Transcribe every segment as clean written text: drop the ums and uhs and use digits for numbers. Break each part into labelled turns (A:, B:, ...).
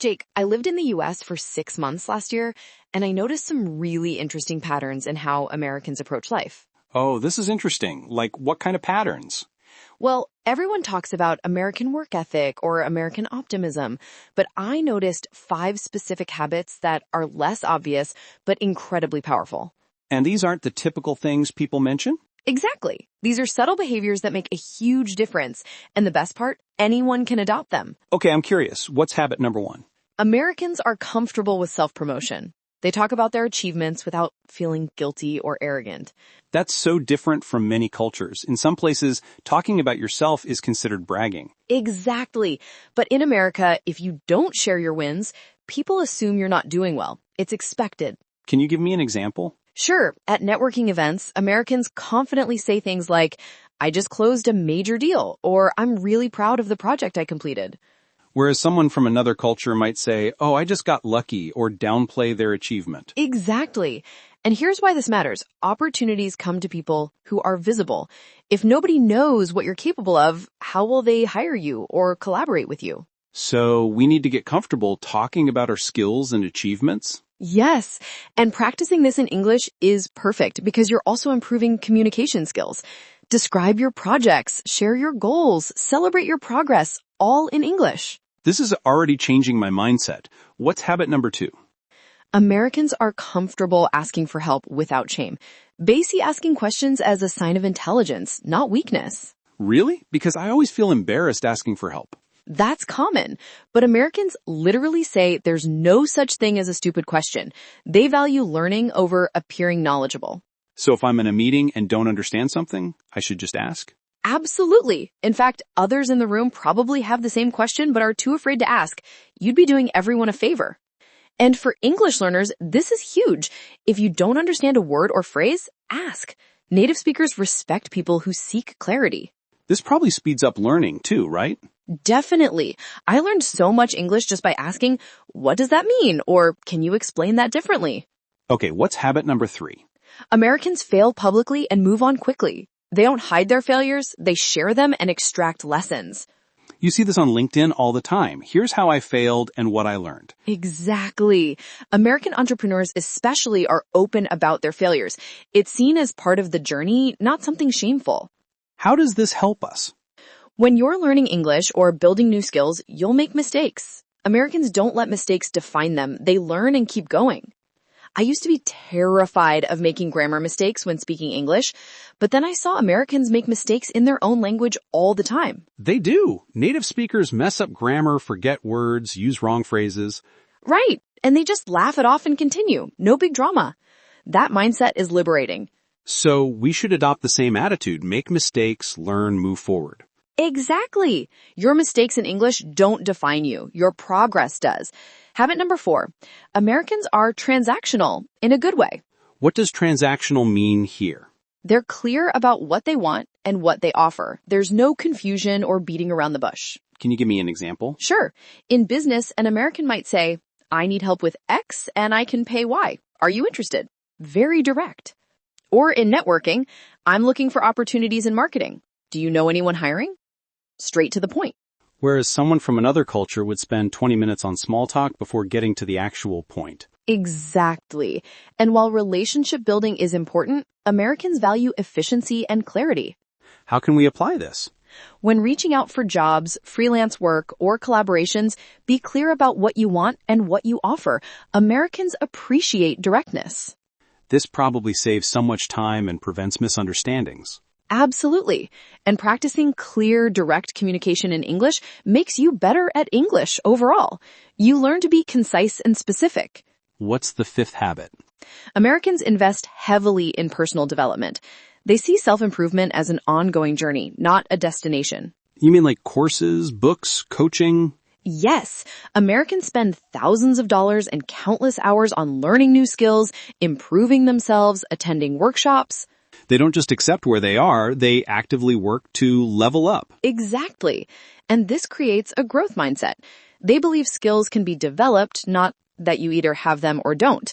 A: Jake, I lived in the US for 6 months last year, and I noticed some really interesting patterns in how Americans approach life.
B: Oh, this is interesting. Like, what kind of patterns?
A: Well, everyone talks about American work ethic or American optimism, but I noticed 5 specific habits that are less obvious but incredibly powerful.
B: And these aren't the typical things people mention?
A: Exactly. These are subtle behaviors that make a huge difference, and the best part, anyone can adopt them.
B: Okay, I'm curious. What's habit number 1?
A: Americans are comfortable with self-promotion. They talk about their achievements without feeling guilty or arrogant.
B: That's so different from many cultures. In some places, talking about yourself is considered bragging.
A: Exactly. But in America, if you don't share your wins, people assume you're not doing well. It's expected.
B: Can you give me an example?
A: Sure, at networking events, Americans confidently say things like, I just closed a major deal, or I'm really proud of the project I completed.
B: Whereas someone from another culture might say, oh, I just got lucky, or downplay their achievement.
A: Exactly. And here's why this matters. Opportunities come to people who are visible. If nobody knows what you're capable of, how will they hire you or collaborate with you?
B: So we need to get comfortable talking about our skills and achievements?
A: Yes. And practicing this in English is perfect because you're also improving communication skills. Describe your projects, share your goals, celebrate your progress, all in English.
B: This is already changing my mindset. What's habit number 2?
A: Americans are comfortable asking for help without shame. They see asking questions as a sign of intelligence, not weakness.
B: Really? Because I always feel embarrassed asking for help.
A: That's common, but Americans literally say there's no such thing as a stupid question. They value learning over appearing knowledgeable.
B: So if I'm in a meeting and don't understand something, I should just ask?
A: Absolutely. In fact, others in the room probably have the same question but are too afraid to ask. You'd be doing everyone a favor. And for English learners, this is huge. If you don't understand a word or phrase, ask. Native speakers respect people who seek clarity.
B: This probably speeds up learning too, right?
A: Definitely. I learned so much English just by asking, what does that mean? Or can you explain that differently?
B: Okay, what's habit number 3?
A: Americans fail publicly and move on quickly. They don't hide their failures, they share them and extract lessons.
B: You see this on LinkedIn all the time. Here's how I failed and what I learned.
A: Exactly. American entrepreneurs especially are open about their failures. It's seen as part of the journey, not something shameful.
B: How does this help us?
A: When you're learning English or building new skills, you'll make mistakes. Americans don't let mistakes define them. They learn and keep going. I used to be terrified of making grammar mistakes when speaking English, but then I saw Americans make mistakes in their own language all the time.
B: They do. Native speakers mess up grammar, forget words, use wrong phrases.
A: Right. And they just laugh it off and continue. No big drama. That mindset is liberating.
B: So we should adopt the same attitude. Make mistakes, learn, move forward.
A: Exactly. Your mistakes in English don't define you. Your progress does. Habit number 4. Americans are transactional in a good way.
B: What does transactional mean here?
A: They're clear about what they want and what they offer. There's no confusion or beating around the bush.
B: Can you give me an example?
A: Sure. In business, an American might say, I need help with X and I can pay Y. Are you interested? Very direct. Or in networking, I'm looking for opportunities in marketing. Do you know anyone hiring? Straight to the point.
B: Whereas someone from another culture would spend 20 minutes on small talk before getting to the actual point.
A: Exactly. And while relationship building is important, Americans value efficiency and clarity.
B: How can we apply this?
A: When reaching out for jobs, freelance work, or collaborations, be clear about what you want and what you offer. Americans appreciate directness.
B: This probably saves so much time and prevents misunderstandings.
A: Absolutely. And practicing clear, direct communication in English makes you better at English overall. You learn to be concise and specific.
B: What's the 5th habit?
A: Americans invest heavily in personal development. They see self-improvement as an ongoing journey, not a destination.
B: You mean like courses, books, coaching?
A: Yes, Americans spend thousands of dollars and countless hours on learning new skills, improving themselves, attending workshops.
B: They don't just accept where they are, they actively work to level up.
A: Exactly. And this creates a growth mindset. They believe skills can be developed, not that you either have them or don't.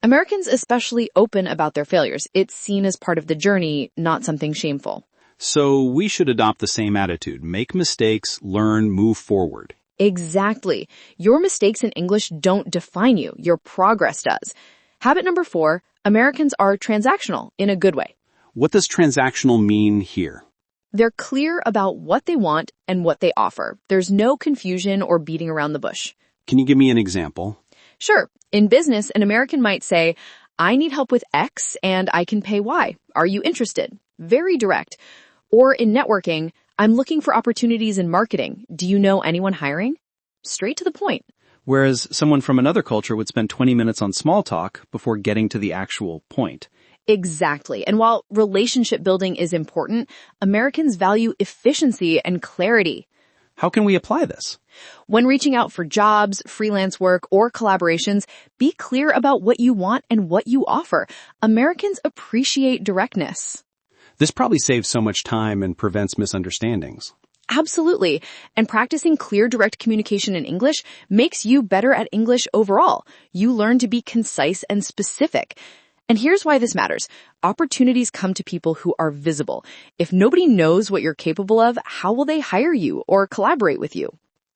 A: Americans especially open about their failures. It's seen as part of the journey, not something shameful.
B: So we should adopt the same attitude. Make mistakes, learn, move forward.
A: Exactly. Your mistakes in English don't define you. Your progress does. Habit number 4, Americans are transactional in a good way.
B: What does transactional mean here?
A: They're clear about what they want and what they offer. There's no confusion or beating around the bush.
B: Can you give me an example?
A: Sure, in business, an American might say, I need help with X and I can pay Y. Are you interested? Very direct. Or in networking, I'm looking for opportunities in marketing. Do you know anyone hiring? Straight to the point.
C: Whereas someone from another culture would spend 20 minutes on small talk before getting to the actual point.
A: Exactly. And while relationship building is important, Americans value efficiency and clarity.
C: How can we apply this?
A: When reaching out for jobs, freelance work, or collaborations, be clear about what you want and what you offer. Americans appreciate directness.
B: This probably saves so much time and prevents misunderstandings.
A: Absolutely. And practicing clear, direct communication in English makes you better at English overall. You learn to be concise and specific. And here's why this matters. Opportunities come to people who are visible. If nobody knows what you're capable of, how will they hire you or collaborate with you?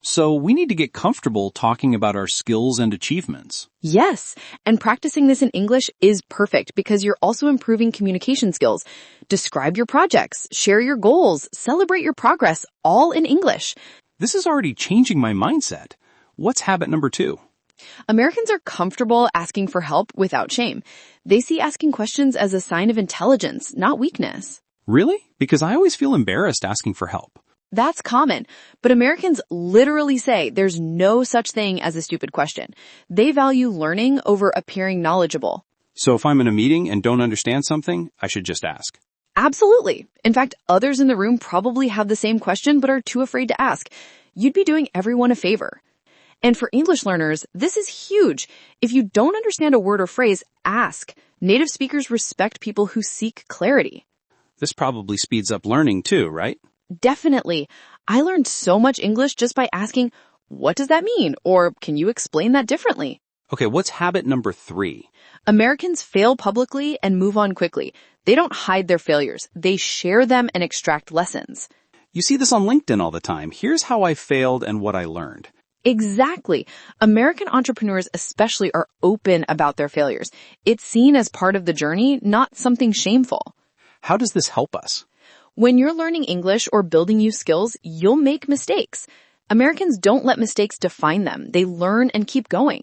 B: So we need to get comfortable talking about our skills and achievements.
A: Yes, and practicing this in English is perfect because you're also improving communication skills. Describe your projects, share your goals, celebrate your progress, all in English.
B: This is already changing my mindset. What's habit number 2?
A: Americans are comfortable asking for help without shame. They see asking questions as a sign of intelligence, not weakness.
B: Really? Because I always feel embarrassed asking for help.
A: That's common, but Americans literally say there's no such thing as a stupid question. They value learning over appearing knowledgeable.
B: So if I'm in a meeting and don't understand something, I should just ask.
A: Absolutely. In fact, others in the room probably have the same question but are too afraid to ask. You'd be doing everyone a favor. And for English learners, this is huge. If you don't understand a word or phrase, ask. Native speakers respect people who seek clarity.
B: This probably speeds up learning too, right?
A: Definitely. I learned so much English just by asking, what does that mean? Or can you explain that differently?
B: Okay, what's habit number 3?
A: Americans fail publicly and move on quickly. They don't hide their failures. They share them and extract lessons.
B: You see this on LinkedIn all the time. Here's how I failed and what I learned.
A: Exactly. American entrepreneurs especially are open about their failures. It's seen as part of the journey, not something shameful.
B: How does this help us?
A: When you're learning English or building new skills, you'll make mistakes. Americans don't let mistakes define them. They learn and keep going.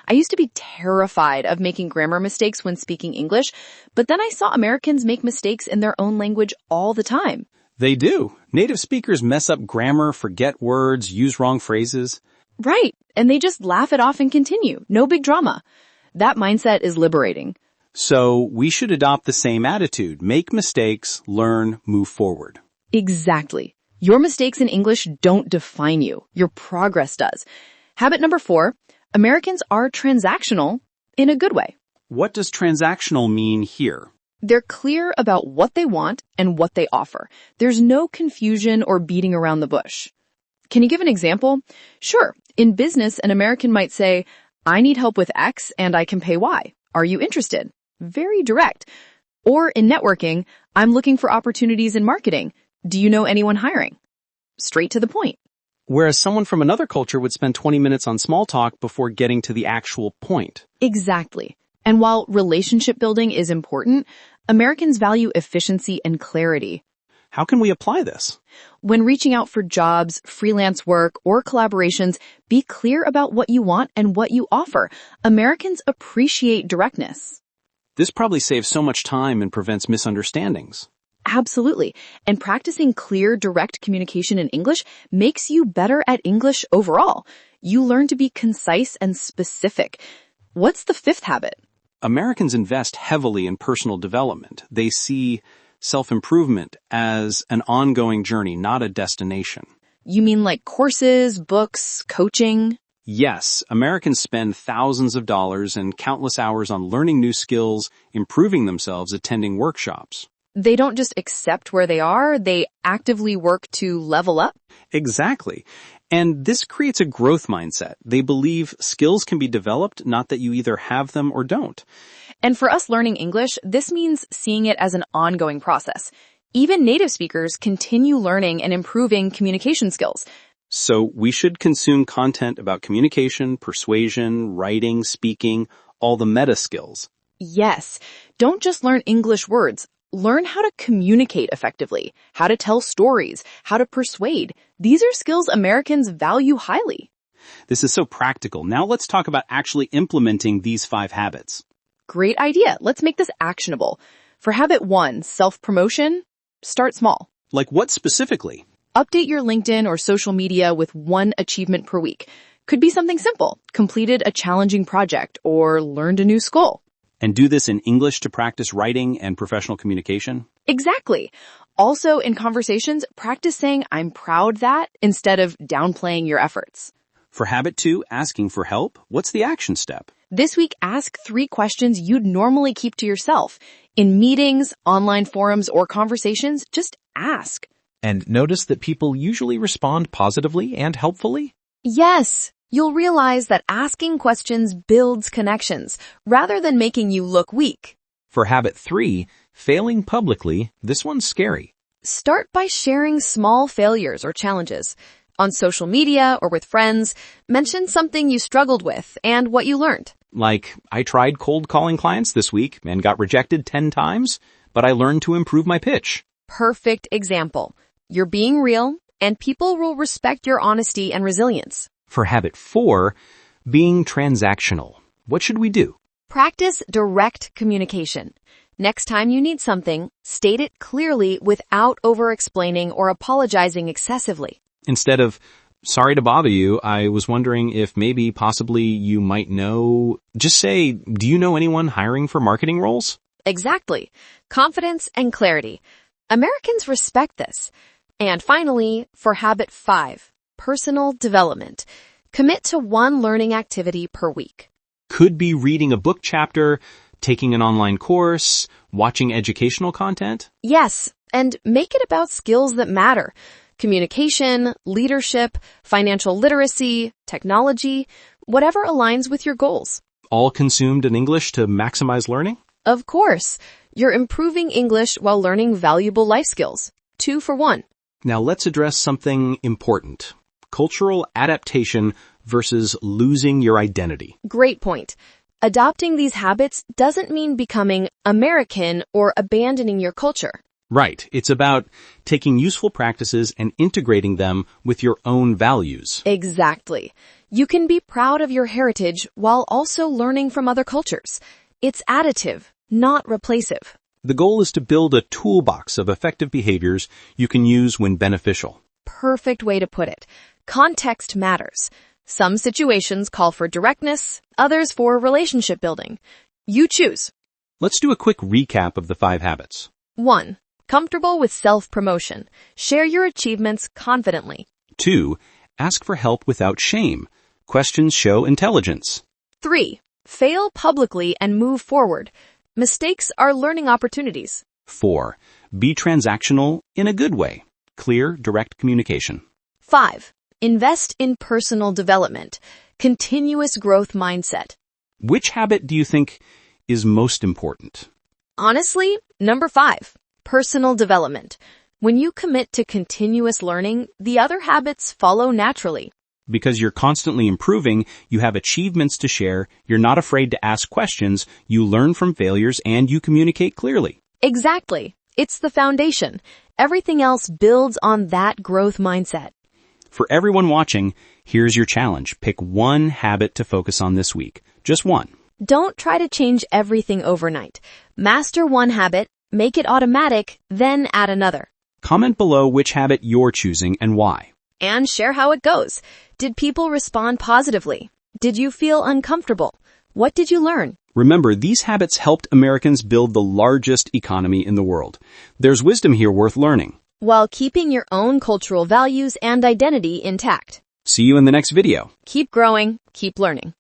A: I used to be terrified of making grammar mistakes when speaking English, but then I saw Americans make mistakes in their own language all the time.
B: They do. Native speakers mess up grammar, forget words, use wrong phrases.
A: Right. And they just laugh it off and continue. No big drama. That mindset is liberating.
B: So we should adopt the same attitude. Make mistakes, learn, move forward.
A: Exactly. Your mistakes in English don't define you. Your progress does. Habit number 4, Americans are transactional in a good way.
B: What does transactional mean here?
A: They're clear about what they want and what they offer. There's no confusion or beating around the bush. Can you give an example? Sure. In business, an American might say, I need help with X and I can pay Y. Are you interested? Very direct. Or in networking, I'm looking for opportunities in marketing. Do you know anyone hiring? Straight to the point.
C: Whereas someone from another culture would spend 20 minutes on small talk before getting to the actual point.
A: Exactly. And while relationship building is important, Americans value efficiency and clarity.
C: How can we apply this?
A: When reaching out for jobs, freelance work, or collaborations, be clear about what you want and what you offer. Americans appreciate directness.
B: This probably saves so much time and prevents misunderstandings.
A: Absolutely. And practicing clear, direct communication in English makes you better at English overall. You learn to be concise and specific. What's the 5th habit?
B: Americans invest heavily in personal development. They see self-improvement as an ongoing journey, not a destination.
A: You mean like courses, books, coaching?
B: Yes, Americans spend thousands of dollars and countless hours on learning new skills, improving themselves, attending workshops.
A: They don't just accept where they are, they actively work to level up.
B: Exactly. And this creates a growth mindset. They believe skills can be developed, not that you either have them or don't.
A: And for us learning English, this means seeing it as an ongoing process. Even native speakers continue learning and improving communication skills.
B: So we should consume content about communication, persuasion, writing, speaking, all the meta skills.
A: Yes. Don't just learn English words. Learn how to communicate effectively, how to tell stories, how to persuade. These are skills Americans value highly.
B: This is so practical. Now let's talk about actually implementing these 5 habits.
A: Great idea. Let's make this actionable. For habit 1, self-promotion, start small.
B: Like what specifically?
A: Update your LinkedIn or social media with 1 achievement per week. Could be something simple, completed a challenging project or learned a new skill.
B: And do this in English to practice writing and professional communication?
A: Exactly. Also, in conversations, practice saying, I'm proud that, instead of downplaying your efforts.
B: For habit 2, asking for help, what's the action step?
A: This week, ask 3 questions you'd normally keep to yourself. In meetings, online forums, or conversations, just ask.
D: And notice that people usually respond positively and helpfully?
A: Yes. You'll realize that asking questions builds connections, rather than making you look weak.
D: For habit 3, failing publicly, this one's scary.
A: Start by sharing small failures or challenges. On social media or with friends, mention something you struggled with and what you learned.
B: Like, I tried cold calling clients this week and got rejected 10 times, but I learned to improve my pitch.
A: Perfect example. You're being real, and people will respect your honesty and resilience.
B: For habit 4, being transactional. What should we do?
A: Practice direct communication. Next time you need something, state it clearly without over-explaining or apologizing excessively.
B: Instead of, sorry to bother you, I was wondering if maybe possibly you might know, just say, do you know anyone hiring for marketing roles?
A: Exactly. Confidence and clarity. Americans respect this. And finally, for habit 5, personal development. Commit to 1 learning activity per week.
B: Could be reading a book chapter, taking an online course, watching educational content.
A: Yes, and make it about skills that matter. Communication, leadership, financial literacy, technology, whatever aligns with your goals.
B: All consumed in English to maximize learning?
A: Of course, you're improving English while learning valuable life skills. 2 for 1.
B: Now let's address something important. Cultural adaptation versus losing your identity.
A: Great point. Adopting these habits doesn't mean becoming American or abandoning your culture.
B: Right. It's about taking useful practices and integrating them with your own values.
A: Exactly. You can be proud of your heritage while also learning from other cultures. It's additive, not replacive.
B: The goal is to build a toolbox of effective behaviors you can use when beneficial.
A: Perfect way to put it. Context matters. Some situations call for directness, others for relationship building. You choose.
B: Let's do a quick recap of the 5 habits.
A: 1. Comfortable with self-promotion. Share your achievements confidently.
B: 2. Ask for help without shame. Questions show intelligence.
A: 3. Fail publicly and move forward. Mistakes are learning opportunities.
B: 4. Be transactional in a good way. Clear, direct communication.
A: 5. Invest in personal development. Continuous growth mindset.
B: Which habit do you think is most important?
A: Honestly, number 5. Personal development. When you commit to continuous learning, the other habits follow naturally.
B: Because you're constantly improving, you have achievements to share, you're not afraid to ask questions, you learn from failures, and you communicate clearly.
A: Exactly. It's the foundation. Everything else builds on that growth mindset.
B: For everyone watching, here's your challenge. Pick 1 habit to focus on this week. Just 1.
A: Don't try to change everything overnight. Master 1 habit, make it automatic, then add another.
B: Comment below which habit you're choosing and why.
A: And share how it goes. Did people respond positively? Did you feel uncomfortable? What did you learn?
B: Remember, these habits helped Americans build the largest economy in the world. There's wisdom here worth learning.
A: While keeping your own cultural values and identity intact.
B: See you in the next video.
A: Keep growing, keep learning.